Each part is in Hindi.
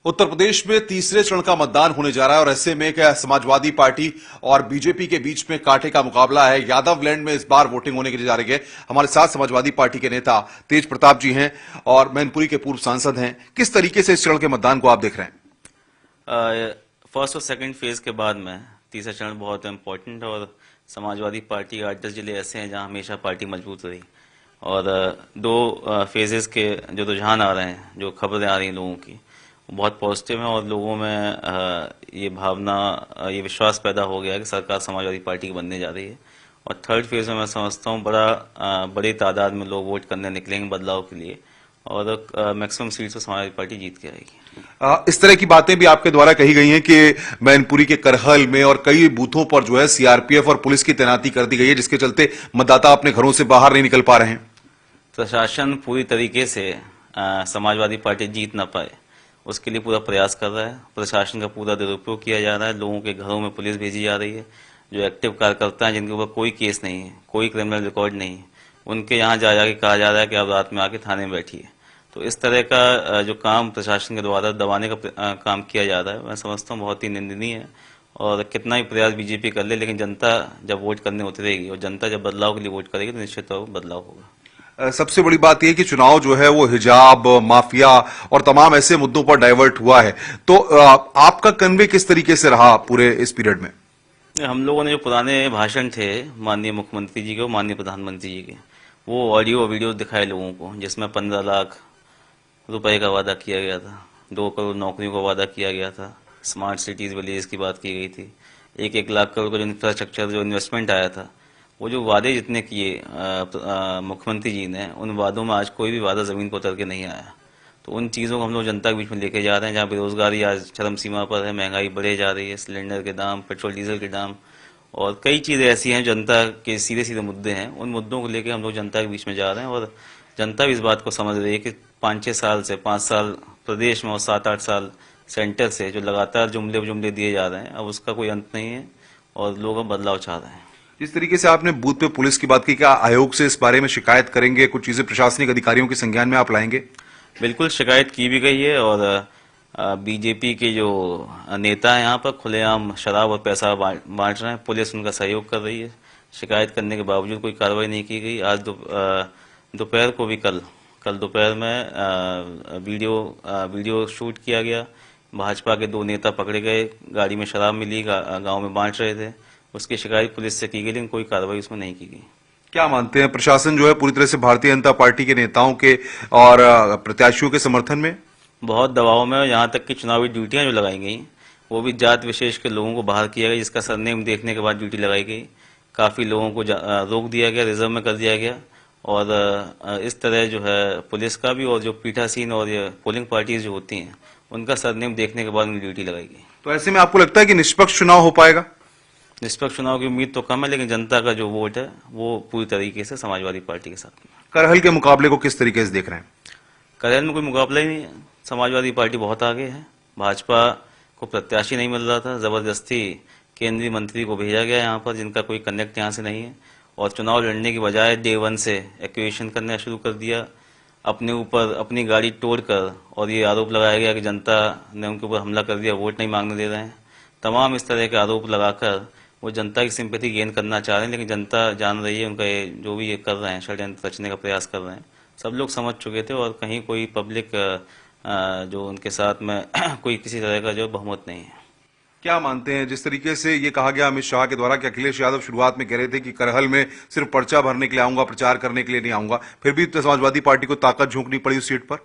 उत्तर प्रदेश में तीसरे चरण का मतदान होने जा रहा है और ऐसे में क्या समाजवादी पार्टी और बीजेपी के बीच में कांटे का मुकाबला है। यादवलैंड में इस बार वोटिंग होने के लिए जा रही है। हमारे साथ समाजवादी पार्टी के नेता तेज प्रताप जी हैं और मैनपुरी के पूर्व सांसद हैं। किस तरीके से इस चरण के मतदान को आप देख रहे हैं? फर्स्ट और सेकंड फेज के बाद में तीसरा चरण बहुत इम्पोर्टेंट है और समाजवादी पार्टी 8-10 जिले ऐसे हैं जहां हमेशा पार्टी मजबूत रही और दो फेजेस के जो रुझान आ रहे हैं, जो खबरें आ रही हैं लोगों की, बहुत पॉजिटिव है और लोगों में ये भावना, ये विश्वास पैदा हो गया है कि सरकार समाजवादी पार्टी की बनने जा रही है। और थर्ड फेज में मैं समझता हूँ बड़ी तादाद में लोग वोट करने निकलेंगे बदलाव के लिए और मैक्सिमम सीट्स पर समाजवादी पार्टी जीत के आएगी। इस तरह की बातें भी आपके द्वारा कही गई हैं कि मैनपुरी के करहल में और कई बूथों पर जो है सीआरपीएफ और पुलिस की तैनाती कर दी गई है, जिसके चलते मतदाता अपने घरों से बाहर नहीं निकल पा रहे हैं। प्रशासन पूरी तरीके से समाजवादी पार्टी जीत ना पाए उसके लिए पूरा प्रयास कर रहा है। प्रशासन का पूरा दुरुपयोग किया जा रहा है। लोगों के घरों में पुलिस भेजी जा रही है। जो एक्टिव कार्यकर्ता हैं, जिनके ऊपर कोई केस नहीं है, कोई क्रिमिनल रिकॉर्ड नहीं है, उनके यहाँ जा जाके कहा जा रहा है कि आप रात में आके थाने में बैठिए। तो इस तरह का जो काम प्रशासन के द्वारा दबाने का काम किया जा रहा है, मैं समझता हूँ बहुत ही निंदनीय है। और कितना ही प्रयास बीजेपी कर ले, लेकिन जनता जब वोट करने उतरेगी और जनता जब बदलाव के लिए वोट करेगी तो निश्चित तौर पर बदलाव होगा। सबसे बड़ी बात यह कि चुनाव जो है वो हिजाब, माफिया और तमाम ऐसे मुद्दों पर डाइवर्ट हुआ है। तो आपका कन्वे किस तरीके से रहा पूरे इस पीरियड में? हम लोगों ने जो पुराने भाषण थे माननीय मुख्यमंत्री जी के और माननीय प्रधानमंत्री जी के, वो ऑडियो वीडियो दिखाए लोगों को, जिसमें 15 लाख रुपए का वादा किया गया था, 2 करोड़ नौकरियों का वादा किया गया था, स्मार्ट सिटीज विलेज की बात की गई थी, 1-1 लाख करोड़ का जो इंफ्रास्ट्रक्चर, जो इन्वेस्टमेंट आया था, वो जो वादे जितने किए मुख्यमंत्री जी ने, उन वादों में आज कोई भी वादा जमीन पर उतर के नहीं आया। तो उन चीज़ों को हम लोग जनता के बीच में लेके जा रहे हैं, जहाँ बेरोजगारी आज चरम सीमा पर है, महंगाई बढ़े जा रही है, सिलेंडर के दाम, पेट्रोल डीजल के दाम और कई चीज़ें ऐसी हैं जनता के सीधे सीधे मुद्दे हैं। उन मुद्दों को लेकर हम लोग जनता के बीच में जा रहे हैं और जनता भी इस बात को समझ रही है कि 5-6 साल से 5 साल प्रदेश में और 7-8 साल सेंटर से जो लगातार जुमले दिए जा रहे हैं, अब उसका कोई अंत नहीं है और लोग अब बदलाव चाह रहे हैं। जिस तरीके से आपने बूथ पे पुलिस की बात की, क्या आयोग से इस बारे में शिकायत करेंगे? कुछ चीजें प्रशासनिक अधिकारियों के संज्ञान में आप लाएंगे? बिल्कुल शिकायत की भी गई है और बीजेपी के जो नेता हैं यहाँ पर खुलेआम शराब और पैसा बांट रहे हैं। पुलिस उनका सहयोग कर रही है। शिकायत करने के बावजूद कोई कार्रवाई नहीं की गई। आज दोपहर को भी कल दोपहर में वीडियो शूट किया गया। भाजपा के 2 नेता पकड़े गए, गाड़ी में शराब मिली, गांव में बांट रहे थे। उसकी शिकायत पुलिस से की गई, लेकिन कोई कार्रवाई उसमें नहीं की गई। क्या मानते हैं, प्रशासन जो है पूरी तरह से भारतीय जनता पार्टी के नेताओं के और प्रत्याशियों के समर्थन में? बहुत दबाव में। यहाँ तक कि चुनावी ड्यूटियां जो लगाई गई वो भी जात विशेष के लोगों को बाहर किया गया, जिसका सरनेम देखने के बाद ड्यूटी लगाई गई। काफ़ी लोगों को रोक दिया गया, रिजर्व में कर दिया गया और इस तरह जो है पुलिस का भी और जो पीठासीन और ये पोलिंग पार्टीज जो होती हैं उनका सरनेम देखने के बाद उनकी ड्यूटी लगाई गई। तो ऐसे में आपको लगता है कि निष्पक्ष चुनाव हो पाएगा? निष्पक्ष चुनाव की उम्मीद तो कम है, लेकिन जनता का जो वोट है वो पूरी तरीके से समाजवादी पार्टी के साथ में। करहल के मुकाबले को किस तरीके से देख रहे हैं? करहल में कोई मुकाबला ही नहीं है। समाजवादी पार्टी बहुत आगे है। भाजपा को प्रत्याशी नहीं मिल रहा था, जबरदस्ती केंद्रीय मंत्री को भेजा गया यहाँ पर, जिनका कोई कनेक्ट यहाँ से नहीं है और चुनाव लड़ने की बजाय डे 1 से एक्विजिशन करना शुरू कर दिया। अपने ऊपर अपनी गाड़ी तोड़कर और ये आरोप लगाया गया कि जनता ने उनके ऊपर हमला कर दिया, वोट नहीं मांगने दे रहे हैं। तमाम इस तरह के आरोप लगाकर वो जनता की सिंपैथी गेन करना चाह रहे हैं, लेकिन जनता जान रही है उनका ये जो भी ये कर रहे हैं, षड्यंत्र रचने का प्रयास कर रहे हैं, सब लोग समझ चुके थे और कहीं कोई पब्लिक जो उनके साथ में कोई किसी तरह का जो बहुमत नहीं है। क्या मानते हैं, जिस तरीके से ये कहा गया अमित शाह के द्वारा कि अखिलेश यादव शुरुआत में कह रहे थे कि करहल में सिर्फ पर्चा भरने के लिए आऊंगा, प्रचार करने के लिए नहीं आऊंगा, फिर भी समाजवादी पार्टी को ताकत झोंकनी पड़ी उस सीट पर?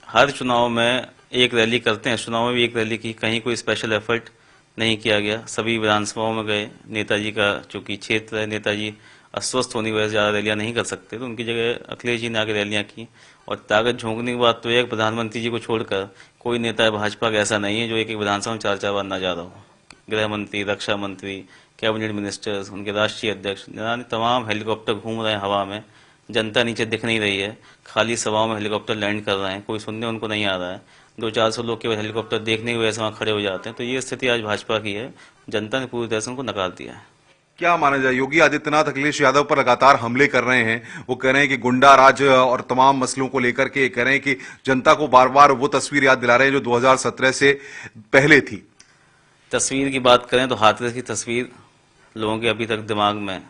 हर चुनाव में एक रैली करते हैं, चुनाव में भी एक रैली की, कहीं कोई स्पेशल एफर्ट नहीं किया गया। सभी विधानसभाओं में गए। नेताजी का चूंकि क्षेत्र है, नेताजी अस्वस्थ होने की वजह से ज़्यादा रैलियाँ नहीं कर सकते, तो उनकी जगह अखिलेश जी ने आगे रैलियाँ की। और ताकत झोंकने की बात तो एक प्रधानमंत्री जी को छोड़कर कोई नेता भाजपा का ऐसा नहीं है जो एक विधानसभा में 4-4 बार ना जा रहा हो। गृह मंत्री, रक्षा मंत्री, कैबिनेट मिनिस्टर्स, उनके राष्ट्रीय अध्यक्ष, तमाम हेलीकॉप्टर घूम रहे हैं हवा में। जनता नीचे दिख नहीं रही है, खाली सभाओं में हेलीकॉप्टर लैंड कर रहे हैं, कोई सुनने उनको नहीं आ रहा है। 200-400 लोग केवल हेलीकॉप्टर देखने की वजह से वहाँ खड़े हो जाते हैं। तो ये स्थिति आज भाजपा की है। जनता ने पूरी तरह से उनको नकार दिया है। क्या माना जाए, योगी आदित्यनाथ अखिलेश यादव पर लगातार हमले कर रहे हैं। वो कह रहे हैं कि गुंडा राज और तमाम मसलों को लेकर के कह रहे हैं कि जनता को बार बार वो तस्वीर याद दिला रहे हैं जो 2017 से पहले थी। तस्वीर की बात करें तो हाथरस की तस्वीर लोगों के अभी तक दिमाग में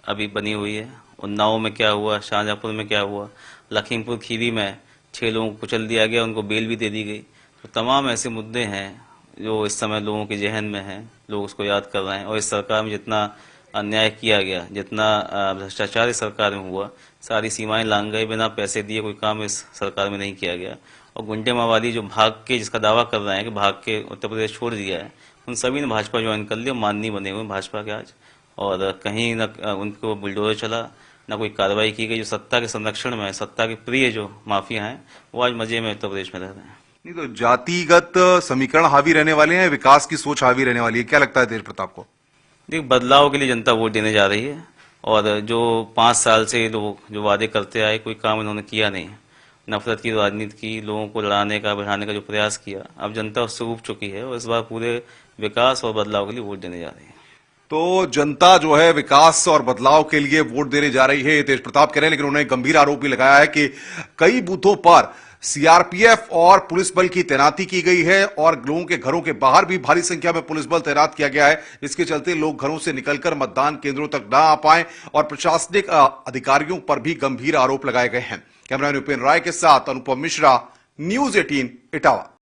अभी बनी हुई है। उन्नाव में क्या हुआ, शाहजहांपुर में क्या हुआ, लखीमपुर खीरी में 6 लोगों को कुचल दिया गया, उनको बेल भी दे दी गई। तो तमाम ऐसे मुद्दे हैं जो इस समय लोगों के जहन में हैं, लोग उसको याद कर रहे हैं। और इस सरकार में जितना अन्याय किया गया, जितना भ्रष्टाचार इस सरकार में हुआ, सारी सीमाएं लांघ गई। बिना पैसे दिए कोई काम इस सरकार में नहीं किया गया। और गुंडे माओवादी जो भाग के, जिसका दावा कर रहे हैं कि भाग के उत्तर प्रदेश छोड़ दिया है, उन सभी ने भाजपा ज्वाइन कर लिया, माननीय बने हुए भाजपा के आज। और कहीं न उनको बुलडोजर चला, न कोई कार्रवाई की गई। जो सत्ता के संरक्षण में, सत्ता के प्रिय जो माफिया हैं, वो आज मजे में उत्तर प्रदेश में रह रहे हैं। नहीं तो जातिगत समीकरण हावी रहने वाले हैं, विकास की सोच हावी रहने वाली है, क्या लगता है तेज प्रताप को? देखिए, बदलाव के लिए जनता वोट देने जा रही है। और जो 5 साल से लोग जो वादे करते आए, कोई काम इन्होंने किया नहीं। नफरत की राजनीति की, लोगों को लड़ाने का, बढ़ाने का जो प्रयास किया, अब जनता उससे ऊब चुकी है और इस बार पूरे विकास और बदलाव के लिए वोट देने जा रही है। तो जनता जो है विकास और बदलाव के लिए वोट देने जा रही है, तेज प्रताप कह रहे हैं। लेकिन उन्होंने गंभीर आरोप भी लगाया है कि कई बूथों पर सीआरपीएफ और पुलिस बल की तैनाती की गई है और लोगों के घरों के बाहर भी भारी संख्या में पुलिस बल तैनात किया गया है। इसके चलते लोग घरों से निकलकर मतदान केंद्रों तक न आ पाए और प्रशासनिक अधिकारियों पर भी गंभीर आरोप लगाए गए हैं। कैमरामैन उपेंद्र राय के साथ अनुपम मिश्रा, न्यूज़ 18 इटावा।